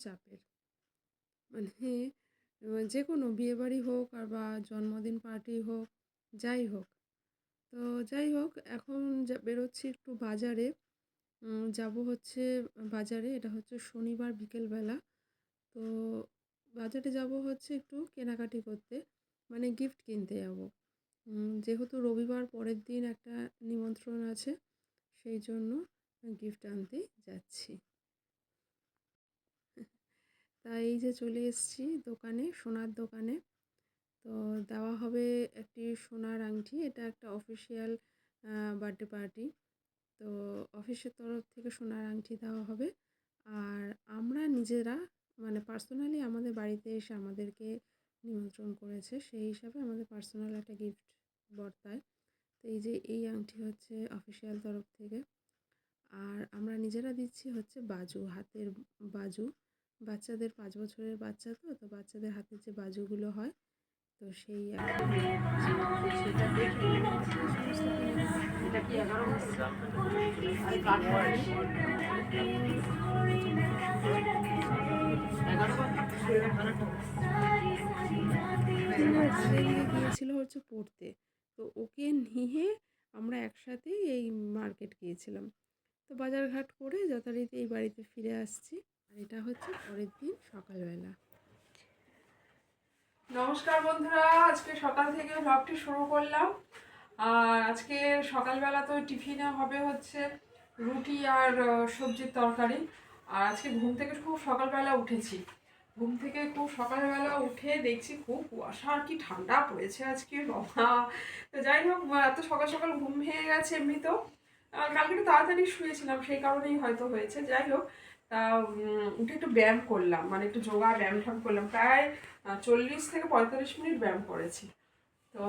চাপের। মানে যে কোনো বিয়েবাড়ি হোক আর বা জন্মদিন পার্টি হোক, যাই হোক। তো যাই হোক, এখন বেরোচ্ছি একটু বাজারে। যাব হচ্ছে বাজারে, এটা হচ্ছে শনিবার বিকেলবেলা। তো বাজারে যাব হচ্ছে একটু কেনাকাটি করতে, মানে গিফট কিনতে যাব। যেহেতু রবিবার পরের দিন একটা নিমন্ত্রণ আছে, সেই জন্য গিফট আনতে যাচ্ছি। তাই এই যে চলে এসেছি দোকানে, সোনার দোকানে। তো দেওয়া হবে একটি সোনার আংটি, এটা একটা অফিসিয়াল বার্থডে পার্টি। তো অফিসের তরফ থেকে সোনার আংটি দেওয়া হবে। আর আমরা নিজেরা, মানে পার্সোনালি আমাদের বাড়িতে এসে আমাদেরকে নিমন্ত্রণ করেছে, সেই হিসাবে আমাদের পার্সোনাল একটা গিফট বর্তায়। তো এই যে এই আংটি হচ্ছে অফিসিয়াল তরফ থেকে। আর আমরা নিজেরা দিচ্ছি হচ্ছে বাজু, হাতের বাজু। বাচ্চাদের 5 বছরের বাচ্চা, তো বাচ্চাদের হাতের যে বাজুগুলো হয়, তো সেই একটা গিফট দিচ্ছি। সেটা দেখে সমস্ত কেনাকাটি করে এসেছি। ছেলে গিয়েছিল হচ্ছে পড়তে, তো ওকে নিয়ে আমরা একসাথেই এই মার্কেট গিয়েছিলাম। তো বাজারঘাট করে যথারীতি এই বাড়িতে ফিরে আসছি। আর এটা হচ্ছে পরের দিন সকালবেলা। নমস্কার বন্ধুরা, আজকে সকাল থেকে ব্লগটি শুরু করলাম। আর আজকে সকালবেলা তো টিফিনে হবে হচ্ছে রুটি আর সবজির তরকারি। আর আজকে ঘুম থেকে খুব সকালবেলা উঠেছি। ঘুম থেকে খুব সকালবেলা উঠে দেখছি খুব কুয়াশা আর কি ঠান্ডা পড়েছে আজকে বাবা। তো যাই হোক, এত সকাল সকাল ঘুম ভেঙে গেছে এমনিতেও। কালকে একটু তাড়াতাড়ি শুয়েছিলাম, সেই কারণেই হয়তো হয়েছে। যাই হোক, তা উঠে একটু ব্যায়াম করলাম, মানে একটু যোগা ব্যায়াম ঠাম করলাম। প্রায় 40 থেকে 45 মিনিট ব্যায়াম করেছি। তো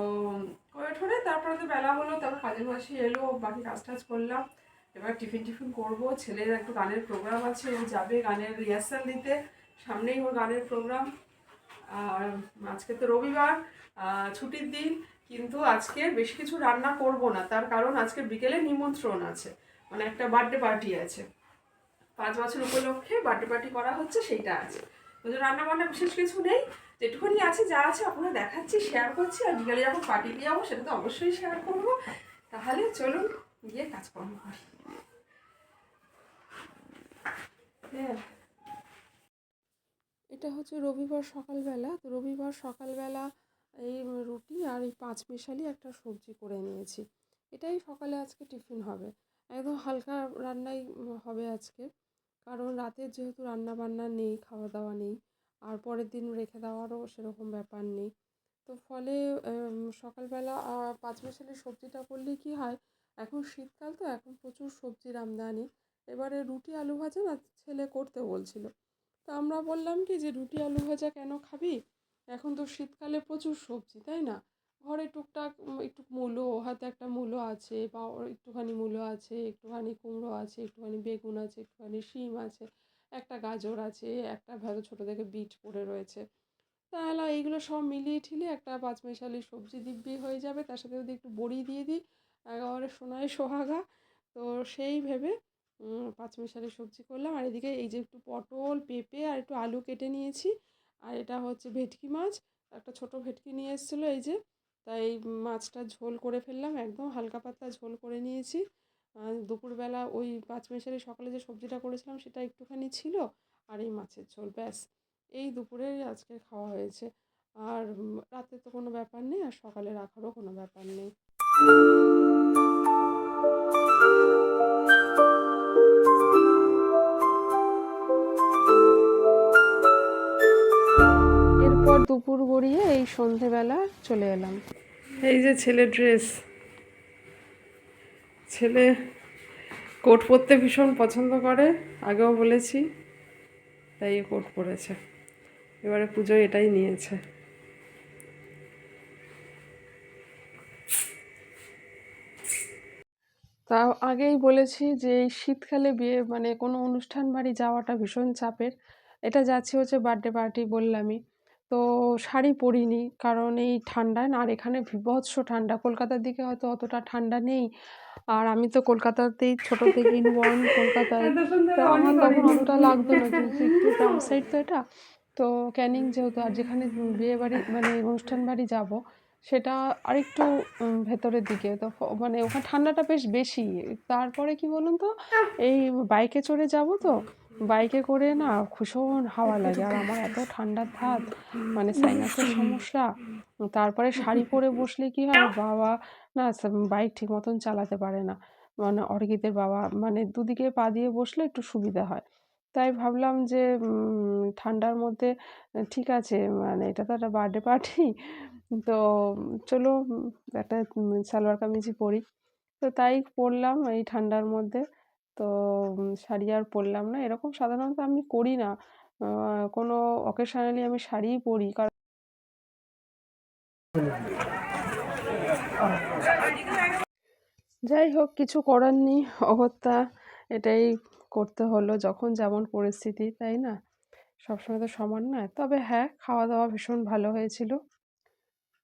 করে ঠোরে তারপরে তো বেলা হলো, তারপর কাজের মাসি এলো, বাকি কাজ টাজ করলাম। এবার টিফিন করবো। ছেলের একটু গানের প্রোগ্রাম আছে, ও যাবে গানের রিহার্সাল দিতে, সামনেই ওর গানের প্রোগ্রাম। আর আজকে তো রবিবার, ছুটির দিন, কিন্তু আজকে বেশি কিছু রান্না করব না, তার কারণ আজকে বিকেলে নিমন্ত্রণ আছে, মানে একটা বার্থডে পার্টি আছে। 5 বছর উপলক্ষে বার্থডে পার্টি করা হচ্ছে, সেইটা আছে। ওই জন্য রান্না বান্না বিশেষ কিছু নেই, যেটুকুনি আছে যা আছে আপনারা দেখাচ্ছি, শেয়ার করছি। আর বিকালে যখন পার্টিতে যাবো সেটা তো অবশ্যই শেয়ার করবো। তাহলে চলুন গিয়ে কাজকর্ম করি। হ্যাঁ, এটা হচ্ছে রবিবার সকালবেলা। তো রবিবার সকালবেলা এই রুটি আর এই পাঁচমিশালি একটা সবজি করে নিয়েছি। এটাই সকালে আজকে টিফিন হবে। একদম হালকা রান্নাই হবে আজকে, কারণ রাতের যেহেতু রান্না বান্না নেই, খাওয়া দাওয়া নেই, আর পরের দিন রেখে দেওয়ারও সেরকম ব্যাপার নেই। তো ফলে সকালবেলা পাঁচমিশালি সবজিটা করলে কি হয়, এখন শীতকাল তো, এখন প্রচুর সবজির আমদানি। এবারে রুটি আলু ভাজা না ছেলে করতে বলছিল। তো আমরা বললাম কি যে রুটি আলু ভাজা কেন খাবি, এখন তো শীতকালে প্রচুর সবজি, তাই না? ঘরে টুকটাক একটু মূলো, হয়তো একটা মূলো আছে, বা একটুখানি মূলো আছে, একটুখানি কুমড়ো আছে, একটুখানি বেগুন আছে, একটুখানি শিম আছে, একটা গাজর আছে, একটা ভালো ছোটো থেকে বিট পড়ে রয়েছে। তাহলে এইগুলো সব মিলিয়ে ঠিলিয়ে একটা পাঁচমিশালি সবজি দিব্যি হয়ে যাবে। তার সাথে যদি একটু বড়ি দিয়ে দিই, একেবারে সোনায় সোহাগা। তো সেই ভেবে পাঁচমিশালি সবজি করলাম। আর এদিকে এই যে একটু পটল, পেঁপে আর একটু আলু কেটে নিয়েছি। আর এটা হচ্ছে ভেটকি মাছ, একটা ছোট ভেটকি নিয়ে এসেছিলো এই যে। তাই মাছটা ঝোল করে ফেললাম, একদম হালকা পাতলা ঝোল করে নিয়েছি। দুপুরবেলা ওই পাঁচমিশালি সকালে যে সবজিটা করেছিলাম সেটা একটুখানি ছিল, আর এই মাছের ঝোল, ব্যাস। এই দুপুরের আজকে খাওয়া হয়েছে। আর রাতে তো কোনো ব্যাপার নেই, আর সকালে রাখারও কোনো ব্যাপার নেই। এরপর দুপুর গড়িয়ে এই সন্ধেবেলা চলে এলাম। এই যে ছেলে ড্রেস, ছেলে কোট পরতে ভীষণ পছন্দ করে, আগেও বলেছি, তাই কোট পরেছে। এবারে পুজোয় এটাই নিয়েছে। তা আগেই বলেছি যে এই শীতকালে বিয়ে, মানে কোনো অনুষ্ঠান বাড়ি যাওয়াটা ভীষণ চাপের। এটা যাচ্ছি হচ্ছে বার্থডে পার্টি, বললামই। তো শাড়ি পরিনি কারণ এই ঠান্ডায় না, আর এখানে বীভৎস ঠান্ডা। কলকাতার দিকে হয়তো অতটা ঠান্ডা নেই। আর আমি তো কলকাতাতেই ছোট থেকেই বর্ন কলকাতায়। এত সুন্দর তো অনেক আমার তখন করিনি। অতটা লাগতো না, কিন্তু একটু গ্রাম সাইড তো এটা। তো ক্যানিং যেহেতু, আর যেখানে বিয়ে বাড়ি মানে অনুষ্ঠান বাড়ি যাব, সেটা আরেকটু ভেতরের দিকে। তো মানে ওখানে ঠান্ডাটা বেশ বেশি। তারপরে কি বলুন তো, এই বাইকে চড়ে যাব তো, বাইকে করে না ভীষণ হাওয়া লাগে। আর আমার এত ঠান্ডার ধাত, মানে সাইনাসের সমস্যা। তারপরে শাড়ি পরে বসলে কি হয়, বাবা না বাইক ঠিক মতন চালাতে পারে না। মানে অরিজিতের বাবা মানে দুদিকে পা দিয়ে বসলে একটু সুবিধা হয়। তাই ভাবলাম যে ঠান্ডার মধ্যে ঠিক আছে, মানে এটা তো একটা বার্থডে পার্টি, তো চলো একটা সালোয়ার কামিজই পরি। তো তাই পরলাম এই ঠান্ডার মধ্যে। তো শাড়ি আর পরলাম না। এরকম সাধারণত আমি করি না। কোনো অকেশনালি আমি শাড়িই পরি। কারণ যাই হোক, কিছু করার নেই, অগত্যা এটাই করতে হলো। যখন যেমন পরিস্থিতি, তাই না? সবসময় তো সমান নয়। তবে হ্যাঁ, খাওয়া দাওয়া ভীষণ ভালো হয়েছিল।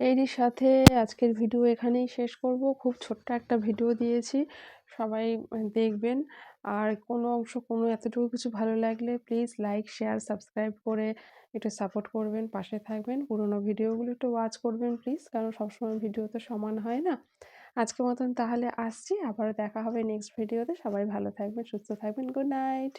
এরই সাথে আজকের ভিডিও এখানেই শেষ করব। খুব ছোট্ট একটা ভিডিও দিয়েছি, সবাই দেখবেন। আর কোনো অংশ কোনো এতটুকু কিছু ভালো লাগলে প্লিজ লাইক শেয়ার সাবস্ক্রাইব করে একটু সাপোর্ট করবেন, পাশে থাকবেন। পুরোনো ভিডিওগুলো একটু ওয়াচ করবেন প্লিজ, কারণ সবসময় ভিডিও তো সমান হয় না। আজকের মতন তাহলে আসছি, আবারও দেখা হবে নেক্সট ভিডিওতে। সবাই ভালো থাকবেন, সুস্থ থাকবেন। Good night.